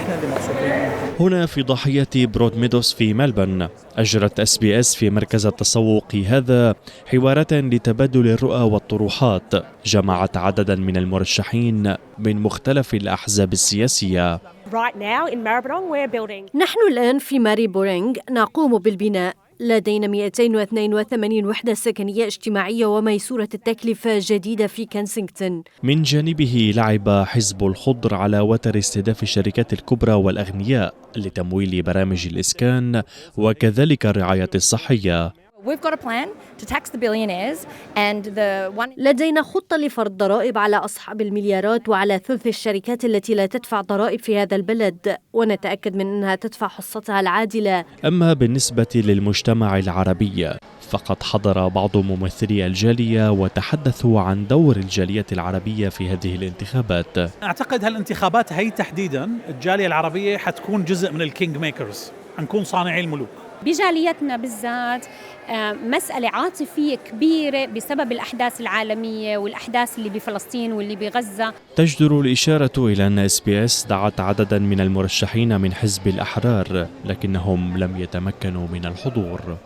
احنا اللي مبسوطين. هنا في ضاحية برود ميدوس في ملبورن أجرت SBS في مركز التسوق هذا حوارات لتبادل الرؤى والطروحات جمعت عددا من المرشحين من مختلف الأحزاب السياسية. نحن الآن في ماريبورينغ نقوم بالبناء. لدينا 282 وحدة سكنية اجتماعية وميسورة التكلفة جديدة في كنسينغتون. من جانبه لعب حزب الخضر على وتر استهداف الشركات الكبرى والأغنياء لتمويل برامج الإسكان وكذلك الرعاية الصحية. لدينا خطة لفرض ضرائب على أصحاب المليارات وعلى ثلث الشركات التي لا تدفع ضرائب في هذا البلد، ونتأكد من أنها تدفع حصتها العادلة. أما بالنسبة للمجتمع العربي فقد حضر بعض ممثلي الجالية وتحدثوا عن دور الجالية العربية في هذه الانتخابات. أعتقد هالانتخابات هي تحديدا الجالية العربية حتكون جزء من الكينج ميكرز، حنكون صانعي الملوك. بجاليتنا بالذات مسألة عاطفية كبيرة بسبب الأحداث العالمية والأحداث اللي بفلسطين واللي بغزة. تجدر الإشارة إلى أن SBS دعت عددا من المرشحين من حزب الأحرار لكنهم لم يتمكنوا من الحضور.